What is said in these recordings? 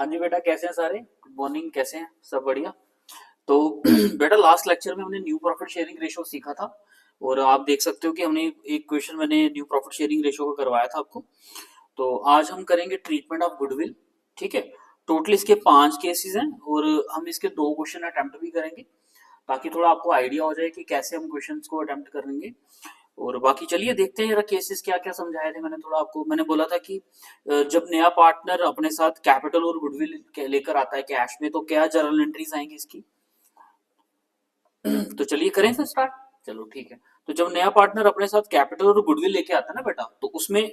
हाँ जी बेटा, कैसे हैं सारे? गुड मॉर्निंग, कैसे हैं? सब बढ़िया। तो बेटा, लास्ट लेक्चर में हमने न्यू प्रॉफिट शेयरिंग रेशो सीखा था। और आप देख सकते हो कि हमने एक क्वेश्चन मैंने न्यू प्रॉफिट शेयरिंग रेशो का करवाया था आपको। तो आज हम करेंगे ट्रीटमेंट ऑफ गुडविल। ठीक है। टोटल इसके 5 केसेस हैं और हम इसके 2 क्वेश्चन अटेम्प्ट भी करेंगे, ताकि थोड़ा आपको आइडिया हो जाए कि कैसे हम क्वेश्चंस को अटेम्प्ट करेंगे। और बाकी चलिए देखते हैं जरा केसेस क्या क्या समझाए थे। मैंने बोला था कि जब नया पार्टनर अपने साथ कैपिटल और गुडविल लेकर आता है कैश में, तो क्या जर्नल एंट्रीज आएंगी इसकी। तो चलिए करें फिर स्टार्ट। चलो ठीक है। तो जब नया पार्टनर अपने साथ कैपिटल और गुडविल लेके आता है ना बेटा, तो उसमें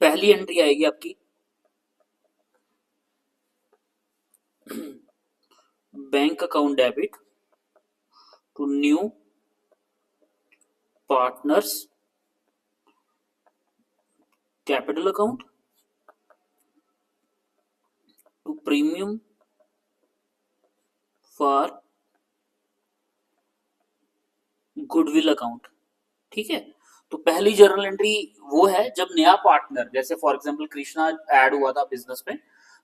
पहली एंट्री आएगी आपकी bank account debit to new partners capital account to premium for goodwill account. ठीक है। तो पहली जर्नल एंट्री वो है जब नया पार्टनर, जैसे फॉर एग्जांपल कृष्णा ऐड हुआ था बिजनेस में।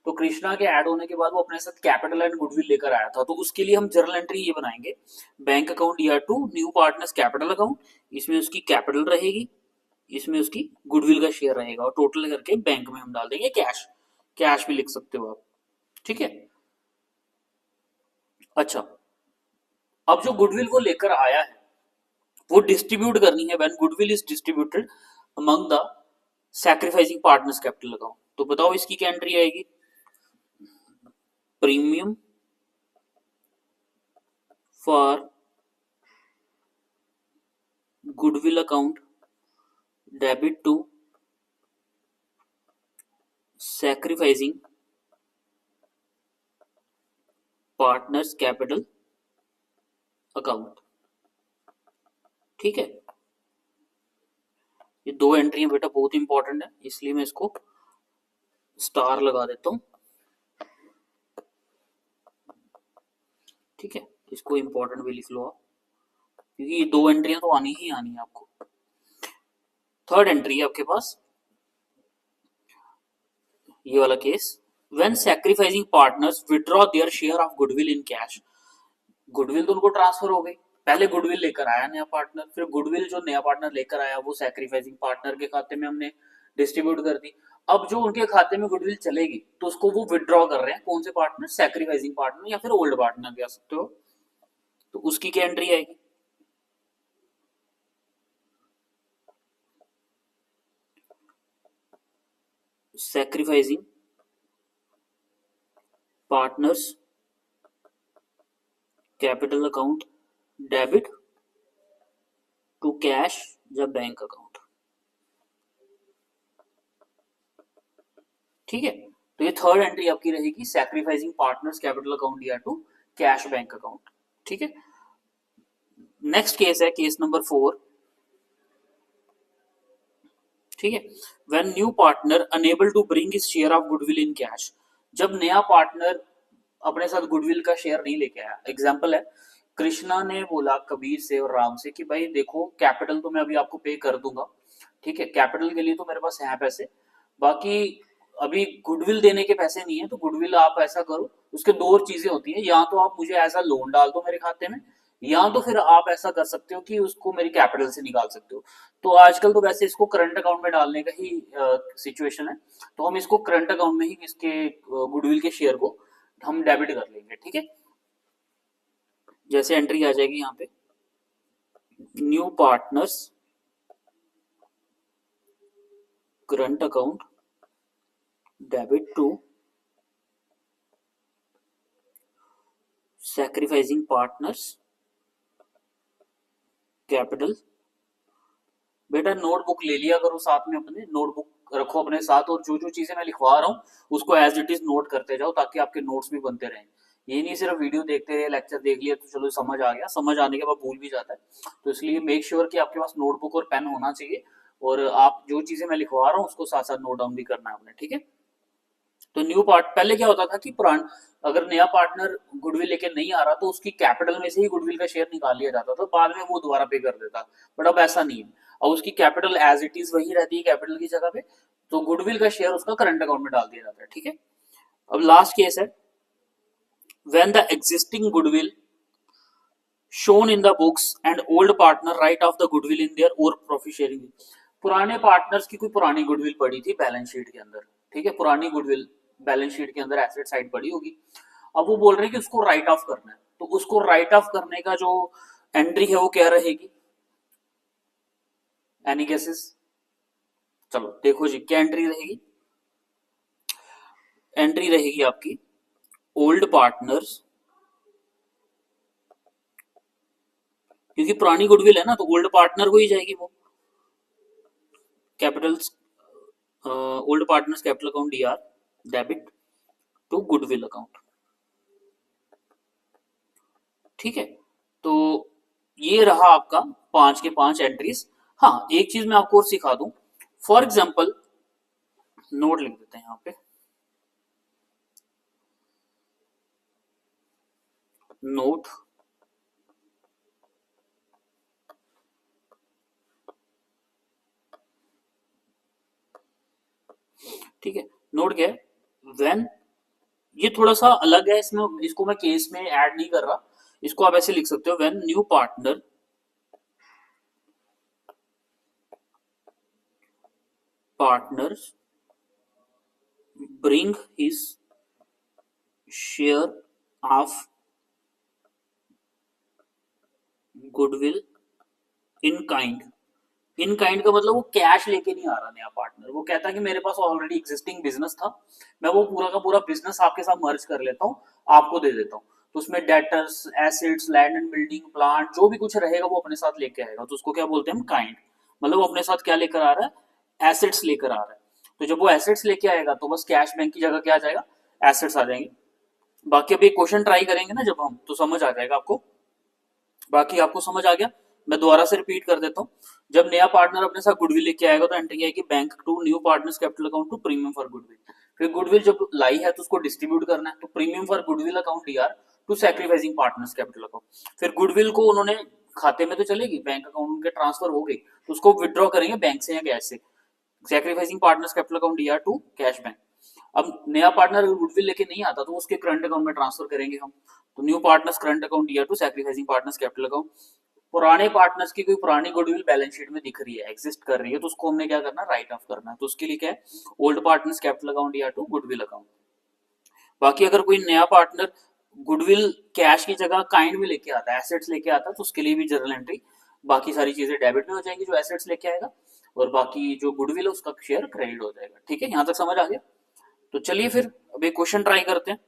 तो कृष्णा के ऐड होने के बाद वो अपने साथ कैपिटल एंड गुडविल लेकर आया था, तो उसके लिए हम जर्नल एंट्री ये बनाएंगे, bank account year to new partners capital account. इसमें उसकी कैपिटल रहेगी, इसमें उसकी गुडविल का शेयर रहेगा, और टोटल करके बैंक में हम डाल देंगे कैश। कैश भी लिख सकते हो आप। ठीक है। अच्छा, अब जो गुडविल वो लेकर आया है वो डिस्ट्रीब्यूट करनी है। When goodwill is distributed among the sacrificing partners capital account, तो बताओ इसकी क्या एंट्री आएगी। Premium for goodwill account debit to sacrificing partners capital account. ठीक है। ये 2 एंट्री बेटा बहुत इंपॉर्टेंट है, इसलिए मैं इसको स्टार लगा देता हूं। ठीक है। इसको इंपॉर्टेंट भी लिख लो आप, क्योंकि ये 2 एंट्रियां तो आनी ही आनी है आपको। थर्ड एंट्री है आपके पास ये वाला case, when sacrificing partners withdraw their share of goodwill in cash. Goodwill तो उनको ट्रांसफर हो गई। पहले गुडविल लेकर आया नया पार्टनर, फिर गुडविल जो नया पार्टनर लेकर आया वो सैक्रिफाइसिंग पार्टनर के खाते में हमने डिस्ट्रीब्यूट कर दी। अब जो उनके खाते में गुडविल चलेगी, तो उसको वो विदड्रॉ कर रहे हैं। कौन से पार्टनर? सैक्रिफाइसिंग पार्टनर या फिर ओल्ड पार्टनर कह सकते हो। तो उसकी क्या एंट्री आएगी? Sacrificing partners capital account debit to cash या बैंक अकाउंट। ठीक है। तो ये थर्ड एंट्री आपकी रहेगी, सैक्रिफाइसिंग पार्टनर्स कैपिटल अकाउंट या टू कैश बैंक अकाउंट। ठीक है। नेक्स्ट केस है केस नंबर 4। ठीक है। When new partner enable to bring his share of goodwill in cash. जब नया पार्टनर अपने साथ गुडविल का शेयर नहीं लेके आया। एग्जांपल है, कृष्णा ने बोला कबीर से और राम से कि भाई देखो, कैपिटल तो मैं अभी आपको पे कर दूंगा, ठीक है, कैपिटल के लिए तो मेरे पास है पैसे, बाकी अभी गुडविल देने के पैसे नहीं है। तो गुडविल आप ऐसा करो, उसके 2 और चीजें होती है, या तो आप मुझे एज अ लोन डाल दो मेरे खाते में, या तो फिर आप ऐसा कर सकते हो कि उसको मेरी कैपिटल से निकाल सकते हो। तो आजकल तो वैसे इसको करंट अकाउंट में डालने का ही सिचुएशन है, तो हम इसको करंट अकाउंट में ही इसके गुडविल के शेयर को हम डेबिट कर लेंगे। ठीक है। जैसे एंट्री आ जाएगी यहाँ पे, new partners current account debit to sacrificing partners capital. बेटा नोटबुक ले लिया करो साथ में, अपने नोटबुक रखो अपने साथ, और जो जो चीजें मैं लिखवा रहा हूँ उसको एज इट इज नोट करते जाओ, ताकि आपके नोट्स भी बनते रहें। ये नहीं सिर्फ वीडियो देखते रहे, लेक्चर देख लिया तो चलो समझ आ गया, समझ आने के बाद भूल भी जाता है। तो इसलिए मेक श्योर कि आपके पास नोटबुक और पेन होना चाहिए, और आप जो चीजें मैं लिखवा रहा हूँ उसको साथ साथ नोट डाउन भी करना है आपने। ठीक है। तो न्यू पार्ट पहले क्या होता था कि पुरान, अगर नया पार्टनर गुडविल लेके नहीं आ रहा तो उसकी कैपिटल में से ही गुडविल का शेयर निकाल लिया जाता था, तो बाद में वो दोबारा पे कर देता। बट अब ऐसा नहीं है, और उसकी कैपिटल एज इट इज वही रहती है कैपिटल की जगह पे, तो गुडविल का शेयर उसका करंट अकाउंट में डाल दिया जाता है। ठीक है। अब लास्ट केस है, when the existing goodwill shown in the books and old partner write off the goodwill in their or profit sharing। पुराने पार्टनर्स की कोई पुरानी गुडविल पड़ी थी बैलेंस शीट के अंदर, ठीक है, पुरानी गुडविल बैलेंस शीट के अंदर एसेट साइड पड़ी होगी। अब वो बोल रहे हैं कि उसको राइट ऑफ करना है, तो उसको राइट ऑफ करने का जो एंट्री है वो क्या रहेगी? Any guesses? चलो देखो जी, क्या एंट्री रहेगी? एंट्री रहेगी आपकी ओल्ड पार्टनर्स, क्योंकि पुरानी गुडविल है ना, तो ओल्ड पार्टनर को ही जाएगी वो। Capital old partners capital account D R debit to goodwill account, ठीक है। तो ये रहा आपका 5 के 5 एंट्रीज। हाँ, एक चीज मैं आपको और सिखा दूं, फॉर एग्जाम्पल नोट लिख देते हैं यहाँ पे, नोट, ठीक है। नोट क्या है? व्हेन, ये थोड़ा सा अलग है, इसमें इसको मैं केस में ऐड नहीं कर रहा, इसको आप ऐसे लिख सकते हो, when new partner partners bring his share of goodwill in kind। In kind का मतलब वो कैश लेके नहीं आ रहा नया पार्टनर, वो कहता है कि मेरे पास ऑलरेडी एग्जिस्टिंग बिजनेस था, मैं वो पूरा का पूरा बिजनेस आपके साथ मर्ज कर लेता हूँ, आपको दे देता हूँ, तो उसमें debtors, assets, land and building, plant, जो भी कुछ रहेगा वो अपने साथ लेके आएगा, तो उसको क्या बोलते हैं हम? काइंड। मतलब वो अपने साथ क्या लेकर आ रहा है? एसेट्स लेकर आ रहा है। तो जब वो एसेट्स लेके आएगा तो बस कैश बैंक की जगह क्या आ जाएगा? एसेट्स आ जाएंगे। बाकी अभी क्वेश्चन ट्राई करेंगे ना जब हम, तो समझ आ जाएगा आपको। बाकी आपको समझ आ गया? मैं दोबारा से रिपीट कर देता हूँ। जब नया पार्टनर अपने साथ गुडविल लेके आएगा तो एंट्री आएगी bank to new partners capital account to premium for goodwill. फिर गुडविल जब लाई है तो उसको डिस्ट्रीब्यूट करना है, तो premium for goodwill account DR to sacrificing partners capital account. फिर गुडविल को उन्होंने खाते में तो चलेगी, बैंक अकाउंट के ट्रांसफर हो गई, तो उसको विड्रॉ करेंगे बैंक से या कैश से, sacrificing partners capital account DR to cash bank. अब नया पार्टनर अगर गुडविल लेके नहीं आता तो उसके करंट अकाउंट में ट्रांसफर करेंगे हम, तो new partners current account DR to sacrificing partners capital account. पुराने पार्टनर्स की कोई पुरानी गुडविल बैलेंस शीट में दिख रही है, एग्जिस्ट कर रही है, तो उसको हमने क्या करना है? राइट ऑफ करना है। तो उसके लिए क्या है? ओल्ड पार्टनर्स कैपिटल अकाउंट या टू गुडविल अकाउंट। बाकी अगर कोई नया पार्टनर गुडविल कैश की जगह काइंड में लेके आता है, एसेट्स लेके आता है, तो उसके लिए भी जर्नल एंट्री, बाकी सारी चीजें डेबिट में हो जाएंगी जो एसेट्स लेके आएगा, और बाकी जो गुडविल है उसका शेयर क्रेडिट हो जाएगा। ठीक है, यहां तक समझ आ गया? तो चलिए फिर अब एक क्वेश्चन ट्राई करते हैं।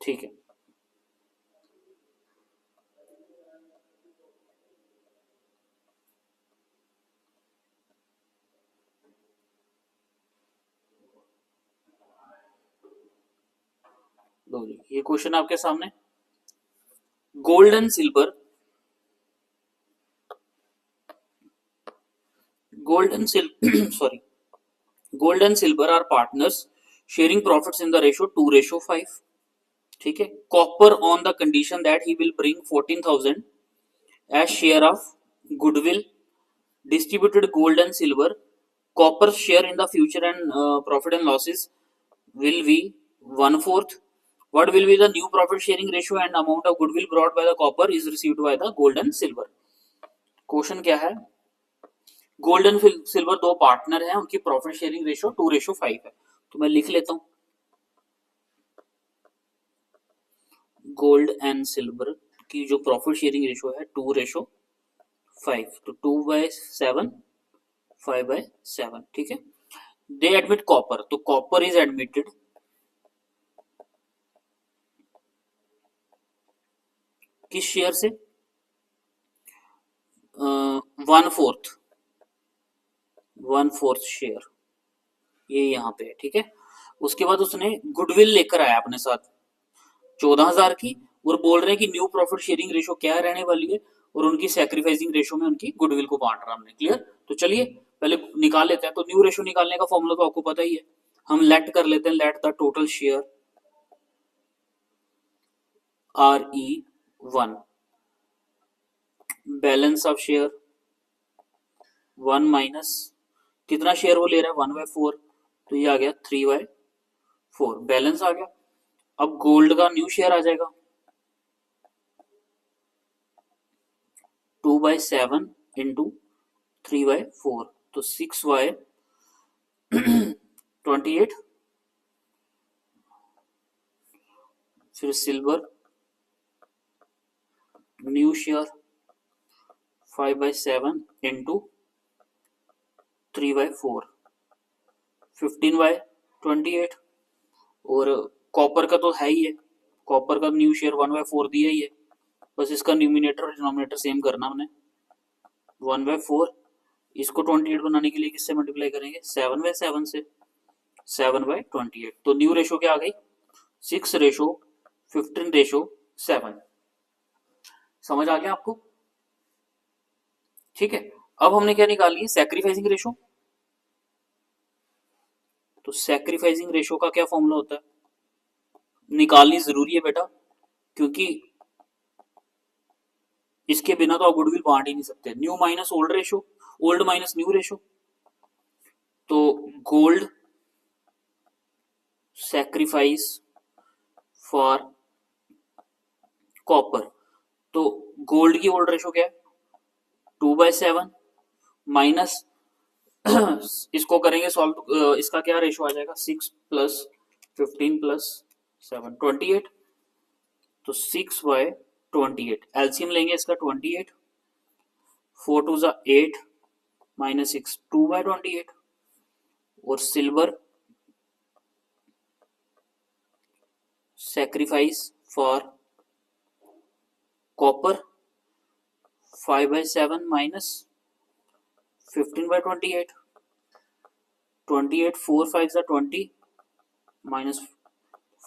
ठीक है, लो जी, ये क्वेश्चन आपके सामने। Gold and silver, gold and silver sorry, gold and silver are partners sharing profits in the ratio 2:5। ठीक है, copper on the condition that he will bring 14,000 as share of goodwill, distributed gold and silver, copper share in the future and profit and losses will be 1/4। What will be the new profit sharing ratio and amount of goodwill brought by the copper is received by the gold and silver। Question क्या है? Gold and silver दो partner हैं, उनकी profit sharing ratio 2:5 है। तो मैं लिख लेता हूं, गोल्ड एंड सिल्वर की जो प्रॉफिट शेयरिंग रेशियो है 2:5, तो 2/7, 5/7। ठीक है, दे एडमिट कॉपर, तो कॉपर इज एडमिटेड किस शेयर से? 1/4, 1/4 शेयर, ये यहाँ पे है। ठीक है, उसके बाद उसने गुडविल लेकर आया अपने साथ 14,000 की, और बोल रहे हैं कि न्यू प्रॉफिट शेयरिंग रेशो क्या रहने वाली है, और उनकी सैक्रिफाइसिंग रेशो में उनकी गुडविल को बांट रहा हमने। क्लियर? तो चलिए पहले निकाल लेते हैं। तो न्यू रेशो निकालने का फॉर्मूला तो आपको पता ही है, हम लेट कर लेते हैं, let the total share RE1 balance of share 1 minus कितना शेयर वो ले रहा है 1/4, तो ये आ गया 3/4, बैलेंस आ गया। अब गोल्ड का न्यू शेयर आ जाएगा 2/7 इंटू 3/4, तो 6/28। फिर सिल्वर न्यू शेयर 5/7 इंटू 3/4, 15/28। और कॉपर का तो है ही है, कॉपर का न्यू शेयर 1/4 दिया ही है, बस इसका न्यूमिनेटर और डिनोमिनेटर सेम करना हमने। 1/4 इसको 28 बनाने के लिए किससे मल्टीप्लाई करेंगे 7/7 से, 7/28। तो न्यू रेशो क्या आ गई 6:15:7। समझ आ गया आपको? ठीक है। अब हमने क्या निकाली है सैक्रिफाइसिंग रेशो। तो सैक्रिफाइसिंग रेशो का क्या फॉर्मूला होता है, निकालनी जरूरी है बेटा, क्योंकि इसके बिना तो आप गुडविल बांट ही नहीं सकते। New minus old ratio, old minus new ratio. तो गोल्ड सैक्रिफाइस फॉर कॉपर, तो गोल्ड की ओल्ड रेशो क्या है 2/7 माइनस इसको करेंगे सॉल्व, इसका क्या रेशो आ जाएगा 6+15+7 28, तो 6/28 एलसीएम लेंगे इसका 28, 4 2 8 माइनस 6 2/28। और silver sacrifice for copper 5/7 minus 15/28, 28 4 5 20 minus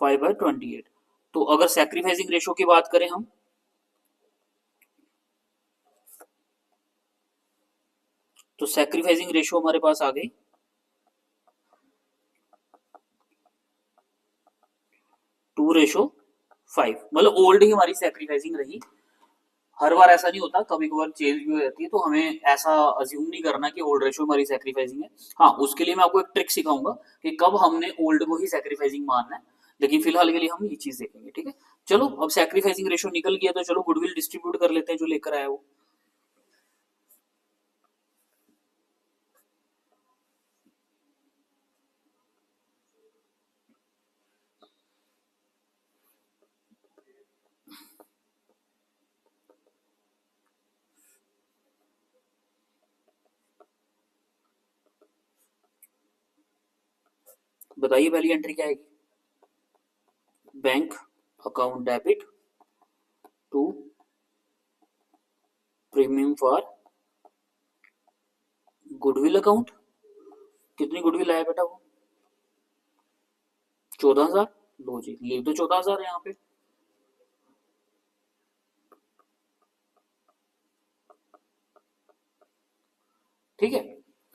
5/28। तो अगर सैक्रिफाइसिंग रेशो की बात करें हम, तो सैक्रिफाइसिंग रेशो हमारे पास आ गई 2:5। मतलब ओल्ड ही हमारी सैक्रिफाइसिंग रही। हर बार ऐसा नहीं होता, कभी कभार चेंज भी हो जाती है, तो हमें ऐसा अज्यूम नहीं करना कि ओल्ड रेशो हमारी सैक्रिफाइसिंग है। हाँ, उसके लिए मैं आपको एक ट्रिक सिखाऊंगा कि कब हमने ओल्ड को ही सैक्रिफाइसिंग मानना है, लेकिन फिलहाल के लिए हम ये चीज देखेंगे। ठीक है, चलो अब सैक्रिफाइसिंग रेशो निकल गया, तो चलो गुडविल डिस्ट्रीब्यूट कर लेते हैं जो लेकर आया वो। बताइए पहली एंट्री क्या आएगी, bank account debit to premium for goodwill account. कितनी गुडविल आया बेटा वो 14,000। लो जी, लिख दो 14,000 यहाँ पे। ठीक है,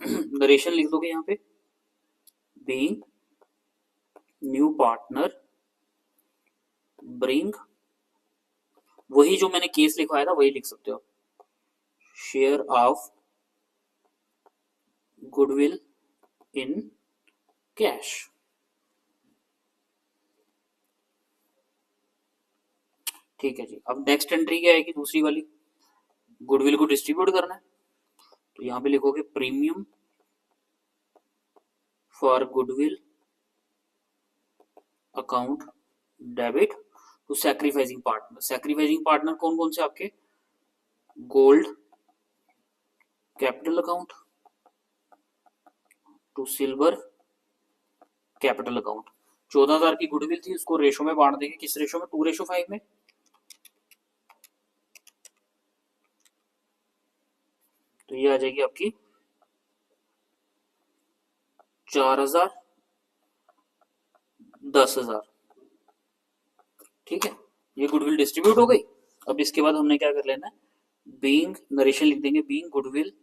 नरेशन लिख दोगे यहाँ पे, बीइंग न्यू पार्टनर ब्रिंग, वही जो मैंने केस लिखवाया था वही लिख सकते हो, share of goodwill in cash. ठीक है जी, अब नेक्स्ट एंट्री क्या आएगी दूसरी वाली, गुडविल को डिस्ट्रीब्यूट करना है, तो यहाँ पे लिखोगे premium for goodwill account debit to sacrificing partner. Sacrificing partner कौन कौन से आपके, gold capital account to silver capital account. 14,000 की गुडविल थी, उसको रेशो में बांट देंगे, किस रेशो में 2:5 में। तो ये आ जाएगी आपकी 4,000 10,000। ठीक है, ये गुडविल डिस्ट्रीब्यूट हो गई। अब इसके बाद हमने क्या कर लेना है, बीइंग नरेशन लिख देंगे, being goodwill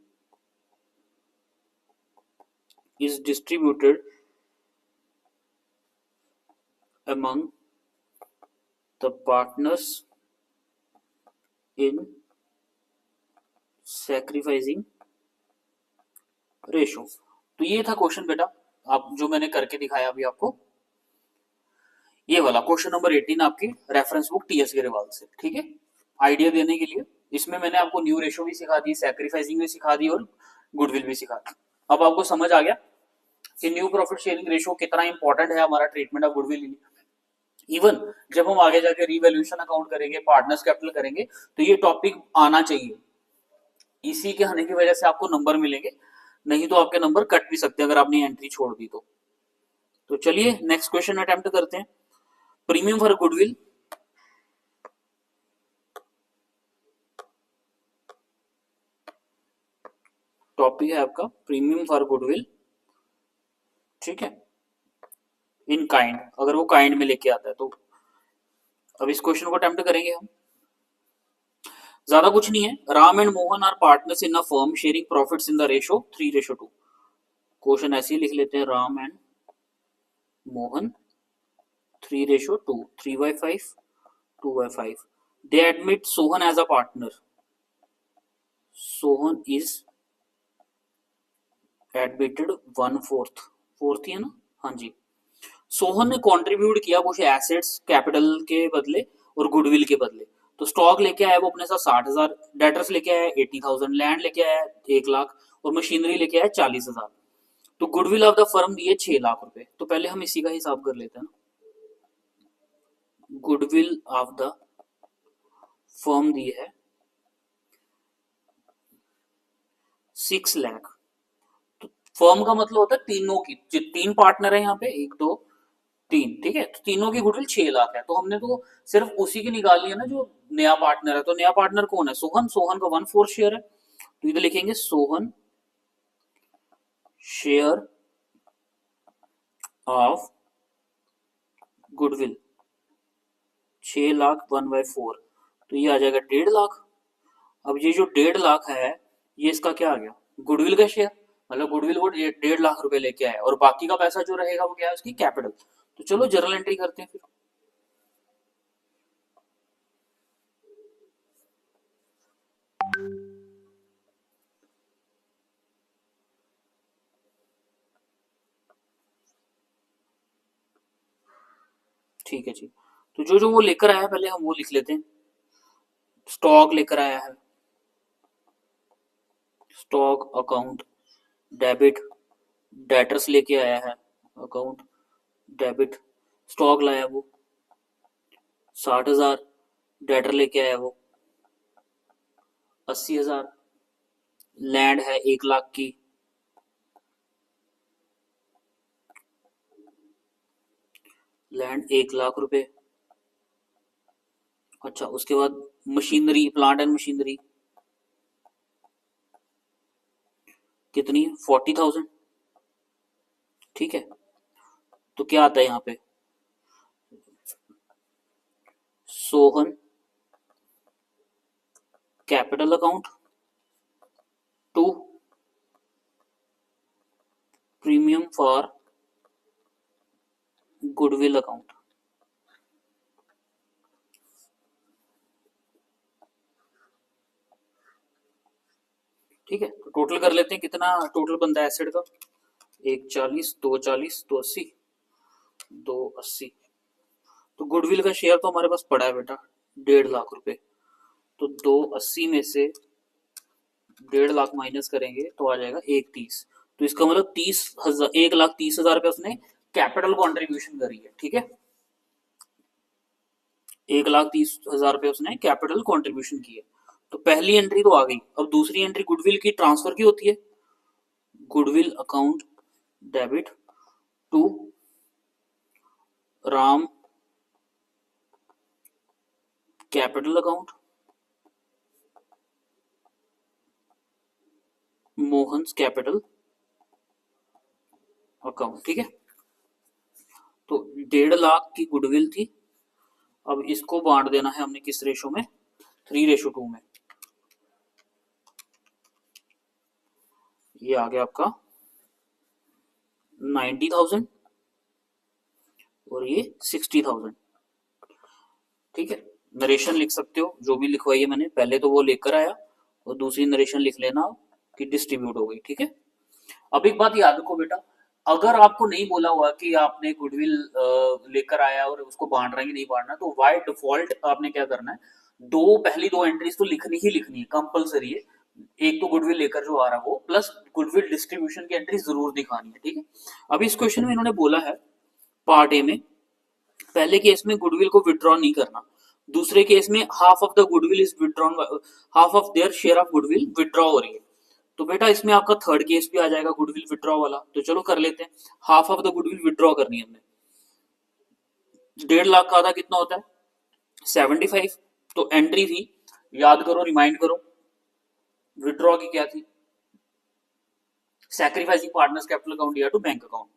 is distributed among the partners in sacrificing ratio. तो ये था क्वेश्चन बेटा, आप जो मैंने करके दिखाया अभी आपको, ये वाला क्वेश्चन नंबर 18 आपकी रेफरेंस बुक टीएस अग्रवाल से, ठीक है। आइडिया देने के लिए इसमें मैंने आपको न्यू रेशो भी सिखा दी, सैक्रिफाइसिंग भी सिखा दी और गुडविल भी सिखा दी। अब आपको समझ आ गया कि न्यू प्रॉफिट शेयरिंग रेशो कितना इंपॉर्टेंट है हमारा ट्रीटमेंट ऑफ गुडविल। इवन जब हम आगे जाके रिवैल्यूएशन अकाउंट करेंगे, पार्टनर्स कैपिटल करेंगे, तो ये टॉपिक आना चाहिए। इसी के आने की वजह से आपको नंबर मिलेंगे, नहीं तो आपके नंबर कट भी सकते हैं अगर आपने एंट्री छोड़ दी तो चलिए नेक्स्ट क्वेश्चन अटेम्प्ट करते हैं। प्रीमियम फॉर गुडविल, टॉपिक है आपका प्रीमियम फॉर गुडविल, ठीक है, इन काइंड, अगर वो काइंड में लेके आता है तो। अब इस क्वेश्चन को अटेम्प्ट करेंगे हम। ज्यादा कुछ नहीं है, Ram and Mohan are partners in a firm sharing profits in the ratio 3:2। Question ऐसे ही लिख लेते हैं, Ram and Mohan 3:2, 3/5, 2/5। They admit Sohan as a partner. Sohan is admitted 1/4, fourth ही है ना, हाँ जी। सोहन ने कंट्रीब्यूट किया कुछ एसेट्स कैपिटल के बदले और गुडविल के बदले। तो स्टॉक लेके आया वो अपने साथ 60,000, डेटर्स लेके आया 80,000, लैंड लेके आया 1 लाख और मशीनरी लेके आया 40,000। तो गुडविल ऑफ द फर्म दिए 6 लाख रुपए। तो पहले हम इसी का हिसाब कर लेते हैं ना। गुडविल ऑफ द फर्म दी है 6 लाख। तो फर्म का मतलब होता है तीनों की, जो 3 पार्टनर है यहाँ पे, 1 2 3, ठीक है। तो तीनों की गुडविल 6 लाख है। तो हमने तो सिर्फ उसी की निकालनी है ना जो नया पार्टनर है। तो नया पार्टनर कौन है? सोहन। सोहन का 1/4 शेयर है, तो इधर लिखेंगे Sohan share of goodwill 6 lakh 1/4, तो ये आ जाएगा 1.5 लाख। अब ये जो 1.5 लाख है, ये इसका क्या आ गया? गुडविल का शेयर। मतलब गुडविल वो 1.5 लाख रुपए लेके आया और बाकी का पैसा जो रहेगा वो क्या है? उसकी कैपिटल। तो चलो जर्नल एंट्री करते हैं फिर। ठीक है जी। तो जो जो वो लेकर आया पहले हम वो लिख लेते हैं। स्टॉक लेकर आया है, स्टॉक अकाउंट डेबिट। डेटर्स लेके आया है, अकाउंट डेबिट। स्टॉक लाया वो 60,000, डेटर लेके आया वो 80,000। लैंड है 1 लाख की, लैंड 1 लाख रुपए। अच्छा, उसके बाद मशीनरी, प्लांट एंड मशीनरी कितनी? 40,000, ठीक है। तो क्या आता है यहाँ पे? Sohan capital account to premium for goodwill account. ठीक है, तो टोटल कर लेते हैं, कितना टोटल बनता है एसेट का? 1 40, 2 40, 2 80, 2 80। तो गुडविल का शेयर तो हमारे पास पड़ा है बेटा 1.5 लाख रुपए। तो 280 में से 1.5 लाख माइनस करेंगे तो आ जाएगा 130। तो इसका मतलब 30,000, 1,30,000 रुपए उसने कैपिटल कॉन्ट्रीब्यूशन करी है, ठीक है। 1,30,000 रुपए उसने कैपिटल कॉन्ट्रीब्यूशन की है। तो पहली एंट्री तो आ गई। अब दूसरी एंट्री गुडविल की ट्रांसफर की होती है। Goodwill account debit to Ram capital account, Mohan's capital account, ठीक है। तो 1.5 लाख की गुडविल थी। अब इसको बांट देना है हमने किस रेशो में? 3:2 में। ये आ गया आपका 90,000 और ये 60,000, ठीक है। नरेशन लिख सकते हो जो भी लिखवाई है मैंने, पहले तो वो लेकर आया और दूसरी नरेशन लिख लेना कि डिस्ट्रीब्यूट हो गई, ठीक है। अब एक बात याद रखो बेटा, अगर आपको नहीं बोला हुआ कि आपने गुडविल लेकर आया और उसको बांट रहा है कि नहीं बांटना, तो बाय डिफॉल्ट आपने क्या करना है, पहली दो एंट्रीज तो लिखनी ही लिखनी है, कंपलसरी है। एक तो गुडविल लेकर जो आ रहा है वो, प्लस गुडविल डिस्ट्रीब्यूशन की एंट्री जरूर दिखानी है, ठीक है। अभी इस क्वेश्चन में इन्होंने बोला है पार्ट ए में, पहले केस में गुडविल को विड्रॉ नहीं करना, दूसरे केस में half of the goodwill is withdrawn, half of their share of goodwill withdraw हो रही है। तो बेटा इसमें आपका थर्ड केस भी आ जाएगा गुडविल विड्रॉ वाला, तो चलो कर लेते हैं। Half of the goodwill withdraw करनी है हमने, 1.5 लाख का आधा कितना होता है 75। तो एंट्री थी, याद करो रिमाइंड करो, विड्रॉ की क्या थी, सैक्रिफाइसिंग पार्टनर्स कैपिटल अकाउंट या टू बैंक अकाउंट।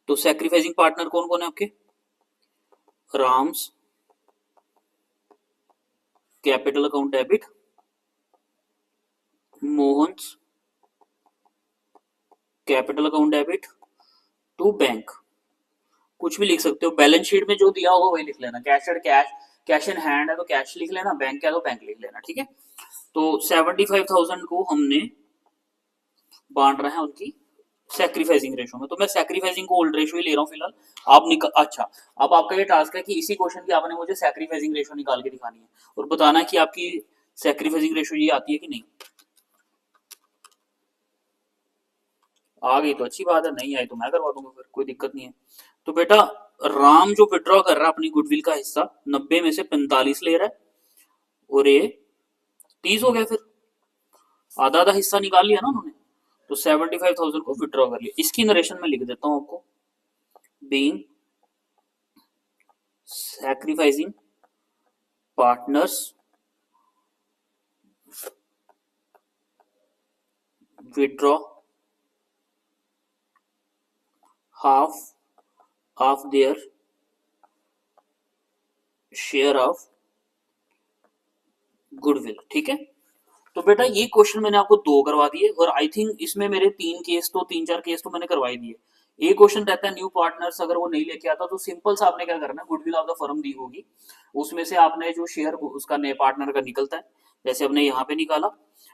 तो सैक्रिफाइसिंग पार्टनर कौन कौन है आपके, Ram's capital account debit, Mohan's capital account debit to bank, कुछ भी लिख सकते हो, बैलेंस शीट में जो दिया होगा वही लिख लेना, cash and cash, cash in hand है तो कैश लिख लेना, बैंक है तो बैंक लिख लेना, ठीक है। तो 75,000 को हमने बांट रहे हैं उनकी सैक्रिफाइसिंग रेशो में, तो मैं सैक्रिफाइसिंग को ओल्ड रेशो ही ले रहा हूँ फिलहाल। आप अच्छा, अब आपका ये टास्क है कि इसी क्वेश्चन की आपने मुझे सैक्रिफाइसिंग रेशो निकाल के दिखानी है और बताना है कि आपकी सैक्रिफाइसिंग रेशो ये आती है कि नहीं। आ गई तो अच्छी बात है, नहीं आई तो मैं करवा दूंगा, फिर कोई दिक्कत नहीं है। तो बेटा राम जो विड्रॉ कर रहा है अपनी गुडविल का हिस्सा, 90 में से 45 ले रहा है और ये 30 हो गया, फिर आधा आधा हिस्सा निकाल लिया ना उन्होंने, तो 75,000 को विड्रॉ कर लिया। इसकी नरेशन में लिख देता हूं आपको, being sacrificing partners withdraw half of their share of goodwill, ठीक है। तो बेटा ये क्वेश्चन मैंने आपको 2 करवा दिए और आई थिंक इसमें मेरे 3 4 केस तो मैंने करवाई दिए। एक क्वेश्चन रहता है न्यू पार्टनर्स, अगर वो नहीं लेके आता तो सिंपल सा आपने क्या करना है, गुडविल ऑफ द फर्म दी होगी, उसमें से आपने जो शेयर उसका नए पार्टनर का निकलता है, जैसे हमने यहाँ पे निकाला,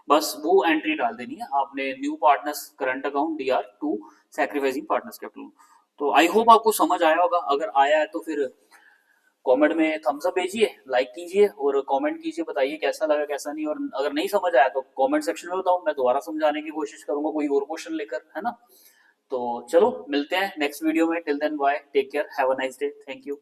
बस वो एंट्री डाल देनी है आपने, new partners current account D R to sacrificing partners capital. तो आई होप आपको समझ आया होगा, अगर आया है तो फिर कमेंट में थम्स अप भेजिए, लाइक कीजिए और कमेंट कीजिए, बताइए कैसा लगा कैसा नहीं, और अगर नहीं समझ आया तो कमेंट सेक्शन में बताओ, मैं दोबारा समझाने की कोशिश करूंगा कोई और क्वेश्चन लेकर, है ना। तो चलो मिलते हैं नेक्स्ट वीडियो में, till then bye, take care, have a nice day, thank you.